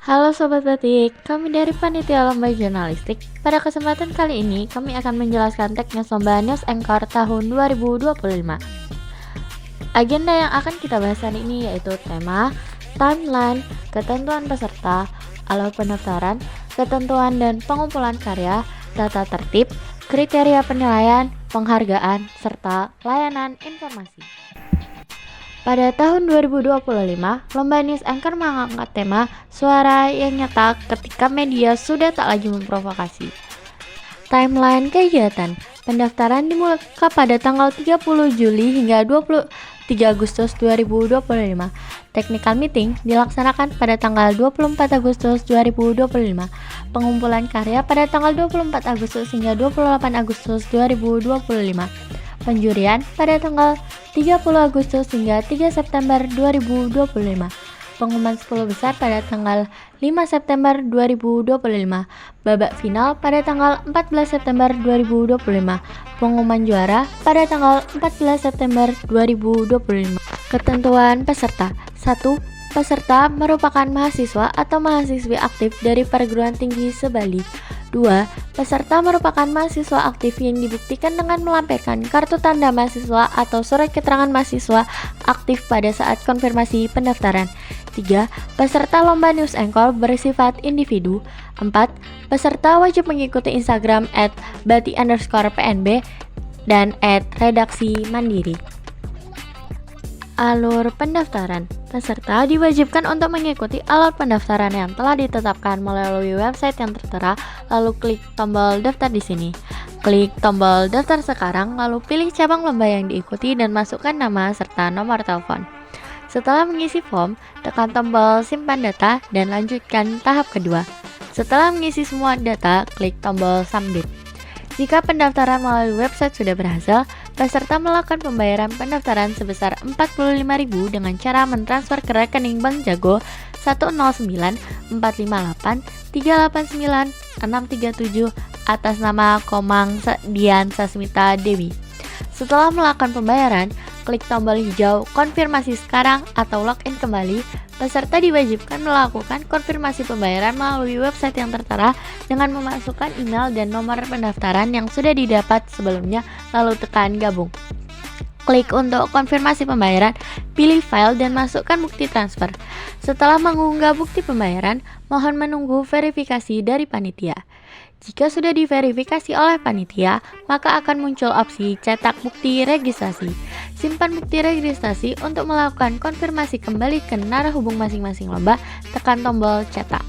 Halo Sobat Batik, kami dari Panitia Lomba Jurnalistik. Pada kesempatan kali ini, kami akan menjelaskan teknis Lomba News Anchor tahun 2025. Agenda yang akan kita bahas hari ini yaitu tema, timeline, ketentuan peserta, alur pendaftaran, ketentuan dan pengumpulan karya, tata tertib, kriteria penilaian, penghargaan, serta layanan informasi. Pada tahun 2025, Lomba News Anchor mengangkat tema suara yang nyata ketika media sudah tak lagi memprovokasi. Timeline kegiatan pendaftaran dibuka pada tanggal 30 Juli hingga 23 Agustus 2025. Technical meeting dilaksanakan pada tanggal 24 Agustus 2025. Pengumpulan karya pada tanggal 24 Agustus hingga 28 Agustus 2025. Penjurian pada tanggal 30 Agustus hingga 3 September 2025. Pengumuman 10 besar pada tanggal 5 September 2025. Babak final pada tanggal 14 September 2025. Pengumuman juara pada tanggal 14 September 2025. Ketentuan peserta. 1. Peserta merupakan mahasiswa atau mahasiswi aktif dari perguruan tinggi sebalik. 2. Peserta merupakan mahasiswa aktif yang dibuktikan dengan melampirkan kartu tanda mahasiswa atau surat keterangan mahasiswa aktif pada saat konfirmasi pendaftaran. 3. Peserta Lomba News Anchor bersifat individu. 4. Peserta wajib mengikuti Instagram @bati_pnb dan @redaksi mandiri. Alur pendaftaran. Peserta diwajibkan untuk mengikuti alur pendaftaran yang telah ditetapkan melalui website yang tertera, lalu klik tombol daftar di sini. Klik tombol daftar sekarang, lalu pilih cabang lomba yang diikuti dan masukkan nama serta nomor telepon. Setelah mengisi form, tekan tombol simpan data dan lanjutkan tahap kedua. Setelah mengisi semua data, klik tombol submit. Jika pendaftaran melalui website sudah berhasil, peserta melakukan pembayaran pendaftaran sebesar Rp45.000 dengan cara mentransfer ke rekening Bank Jago 109458389 atas nama Komang Dian Sasmita Dewi. Setelah melakukan pembayaran, klik tombol hijau konfirmasi sekarang atau login kembali. Peserta diwajibkan melakukan konfirmasi pembayaran melalui website yang tertera dengan memasukkan email dan nomor pendaftaran yang sudah didapat sebelumnya, lalu tekan gabung. Klik untuk konfirmasi pembayaran, pilih file dan masukkan bukti transfer. Setelah mengunggah bukti pembayaran, mohon menunggu verifikasi dari panitia. Jika sudah diverifikasi oleh panitia, maka akan muncul opsi cetak bukti registrasi. Simpan bukti registrasi untuk melakukan konfirmasi kembali ke narahubung masing-masing lomba, tekan tombol cetak.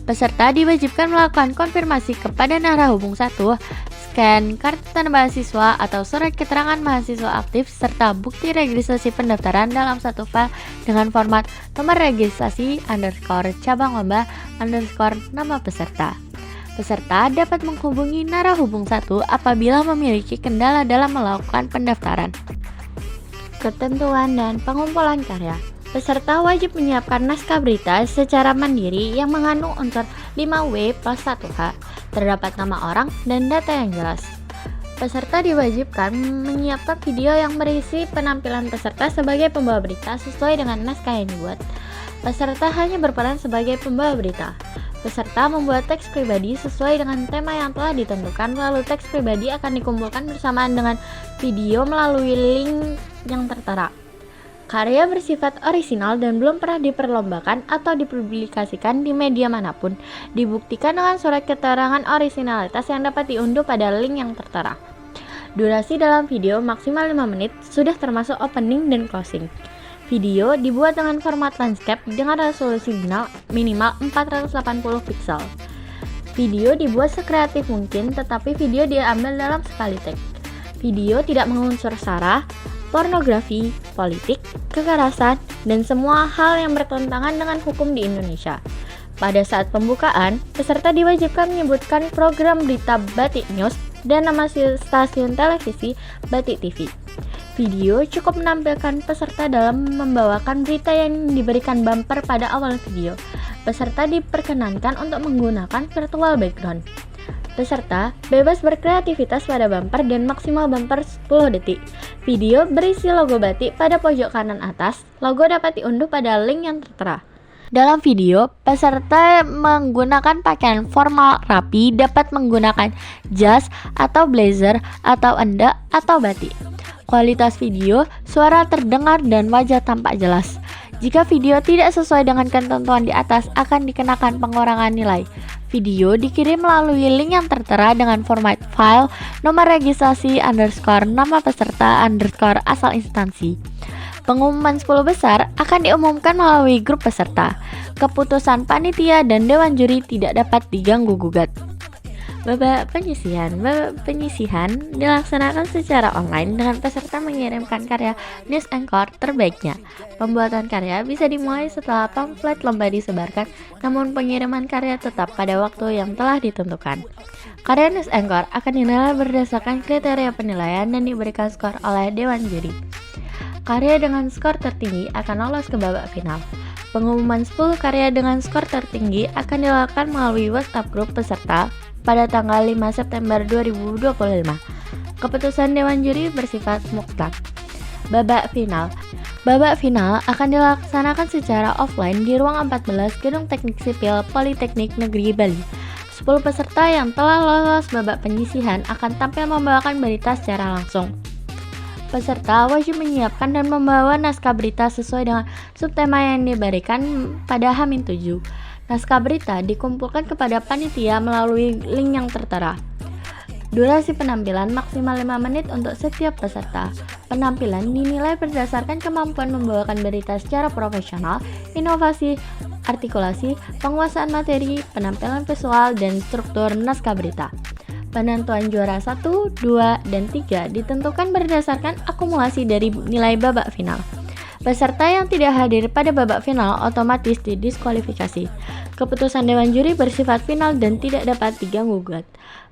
Peserta diwajibkan melakukan konfirmasi kepada narahubung 1, scan kartu tanda mahasiswa atau surat keterangan mahasiswa aktif serta bukti registrasi pendaftaran dalam satu file dengan format nomor registrasi _cabang lomba _nama peserta. Peserta dapat menghubungi narahubung 1 apabila memiliki kendala dalam melakukan pendaftaran. Ketentuan dan pengumpulan karya. Peserta wajib menyiapkan naskah berita secara mandiri yang mengandung unsur 5W plus 1H, terdapat nama orang dan data yang jelas. Peserta diwajibkan menyiapkan video yang berisi penampilan peserta sebagai pembawa berita sesuai dengan naskah yang dibuat. Peserta hanya berperan sebagai pembawa berita. Peserta membuat teks pribadi sesuai dengan tema yang telah ditentukan, lalu teks pribadi akan dikumpulkan bersamaan dengan video melalui link yang tertera. Karya bersifat orisinal dan belum pernah diperlombakan atau dipublikasikan di media manapun, dibuktikan dengan surat keterangan orisinalitas yang dapat diunduh pada link yang tertera. Durasi dalam video maksimal 5 menit, sudah termasuk opening dan closing. Video dibuat dengan format landscape dengan resolusi minimal 480 pixel. Video dibuat sekreatif mungkin, tetapi video diambil dalam sekali take. Video tidak mengunsur sara, pornografi, politik, kekerasan, dan semua hal yang bertentangan dengan hukum di Indonesia. Pada saat pembukaan, peserta diwajibkan menyebutkan program berita Batik News dan nama stasiun televisi Batik TV. Video cukup menampilkan peserta dalam membawakan berita yang diberikan bumper pada awal video. Peserta diperkenankan untuk menggunakan virtual background. Peserta bebas berkreativitas pada bumper dan maksimal bumper 10 detik. Video berisi logo batik pada pojok kanan atas. Logo dapat diunduh pada link yang tertera. Dalam video, peserta menggunakan pakaian formal rapi dapat menggunakan jas atau blazer atau endak atau batik. Kualitas video, suara terdengar dan wajah tampak jelas. Jika video tidak sesuai dengan ketentuan di atas akan dikenakan pengurangan nilai. Video dikirim melalui link yang tertera dengan format file, nomor registrasi nama peserta asal instansi. Pengumuman 10 besar akan diumumkan melalui grup peserta. Keputusan panitia dan dewan juri tidak dapat diganggu-gugat. Babak penyisihan dilaksanakan secara online dengan peserta mengirimkan karya news anchor terbaiknya. Pembuatan karya bisa dimulai setelah pamflet lomba disebarkan, namun pengiriman karya tetap pada waktu yang telah ditentukan. Karya news anchor akan dinilai berdasarkan kriteria penilaian dan diberikan skor oleh dewan juri. Karya dengan skor tertinggi akan lolos ke babak final. Pengumuman 10 karya dengan skor tertinggi akan dilakukan melalui WhatsApp grup peserta pada tanggal 5 September 2025. Keputusan dewan juri bersifat mutlak. Babak final. Babak final akan dilaksanakan secara offline di ruang 14 Gedung Teknik Sipil Politeknik Negeri Bali. 10 peserta yang telah lolos babak penyisihan akan tampil membawakan berita secara langsung. Peserta wajib menyiapkan dan membawa naskah berita sesuai dengan subtema yang diberikan pada H-7. Naskah berita dikumpulkan kepada panitia melalui link yang tertera. Durasi penampilan maksimal 5 menit untuk setiap peserta. Penampilan dinilai berdasarkan kemampuan membawakan berita secara profesional, inovasi, artikulasi, penguasaan materi, penampilan visual, dan struktur naskah berita. Penentuan juara 1, 2, dan 3 ditentukan berdasarkan akumulasi dari nilai babak final. Peserta yang tidak hadir pada babak final otomatis didiskualifikasi. Keputusan dewan juri bersifat final dan tidak dapat diganggu-gugat.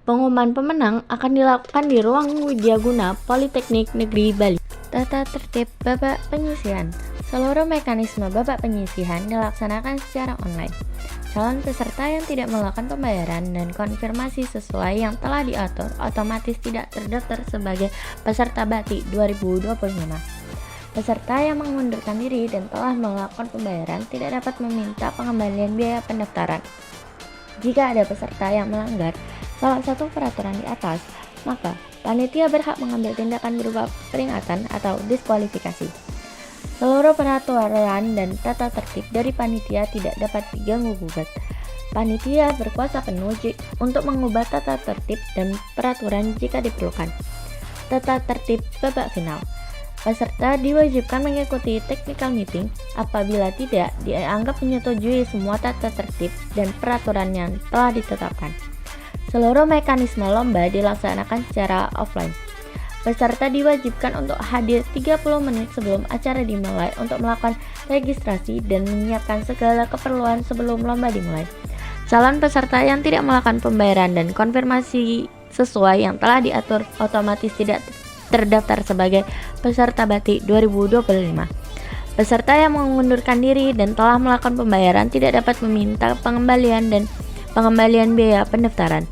Pengumuman pemenang akan dilakukan di ruang Widyaguna Politeknik Negeri Bali. Tata tertib babak penyisihan. Seluruh mekanisme babak penyisihan dilaksanakan secara online. Calon peserta yang tidak melakukan pembayaran dan konfirmasi sesuai yang telah diatur otomatis tidak terdaftar sebagai peserta batik 2025. Peserta yang mengundurkan diri dan telah melakukan pembayaran tidak dapat meminta pengembalian biaya pendaftaran. Jika ada peserta yang melanggar salah satu peraturan di atas, maka panitia berhak mengambil tindakan berupa peringatan atau diskualifikasi. Seluruh peraturan dan tata tertib dari panitia tidak dapat diganggu-gugat. Panitia berkuasa penuh untuk mengubah tata tertib dan peraturan jika diperlukan. Tata tertib babak final. Peserta diwajibkan mengikuti technical meeting apabila tidak dianggap menyetujui semua tata tertib dan peraturan yang telah ditetapkan. Seluruh mekanisme lomba dilaksanakan secara offline. Peserta diwajibkan untuk hadir 30 menit sebelum acara dimulai untuk melakukan registrasi dan menyiapkan segala keperluan sebelum lomba dimulai. Calon peserta yang tidak melakukan pembayaran dan konfirmasi sesuai yang telah diatur otomatis tidak terdaftar sebagai peserta batik 2025. Peserta yang mengundurkan diri dan telah melakukan pembayaran tidak dapat meminta pengembalian biaya pendaftaran.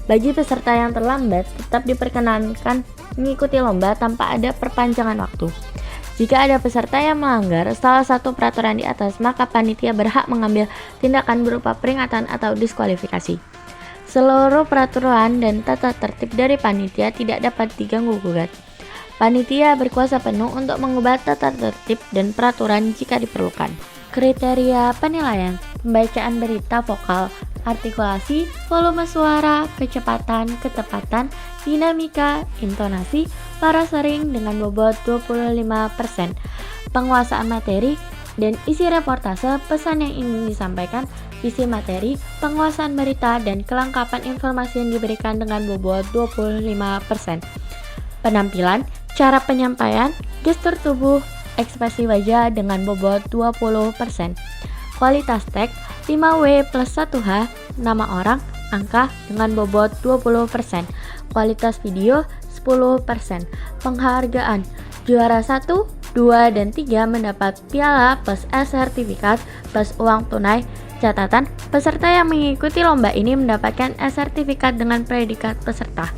Bagi peserta yang terlambat tetap diperkenankan mengikuti lomba tanpa ada perpanjangan waktu. Jika ada peserta yang melanggar salah satu peraturan di atas, maka panitia berhak mengambil tindakan berupa peringatan atau diskualifikasi. Seluruh peraturan dan tata tertib dari panitia tidak dapat diganggu-gugat. Panitia berkuasa penuh untuk mengubah tata tertib dan peraturan jika diperlukan. Kriteria penilaian: pembacaan berita vokal, artikulasi, volume suara, kecepatan, ketepatan, dinamika, intonasi, parasering dengan bobot 25%, penguasaan materi, dan isi reportase, pesan yang ingin disampaikan, isi materi, penguasaan berita, dan kelengkapan informasi yang diberikan dengan bobot 25%. Penampilan, cara penyampaian, gestur tubuh, ekspresi wajah dengan bobot 20%. Kualitas teks 5W plus 1H, nama orang, angka dengan bobot 20%. Kualitas video 10%. Penghargaan, juara 1, 2, dan 3 mendapat piala plus sertifikat plus uang tunai. Catatan, peserta yang mengikuti lomba ini mendapatkan sertifikat dengan predikat peserta.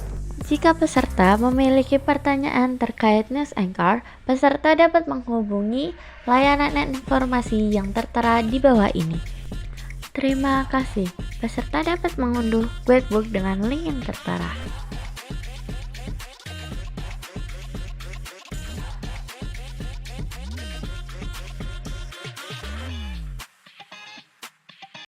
Jika peserta memiliki pertanyaan terkait News Anchor, peserta dapat menghubungi layanan informasi yang tertera di bawah ini. Terima kasih. Peserta dapat mengunduh Guidebook dengan link yang tertera.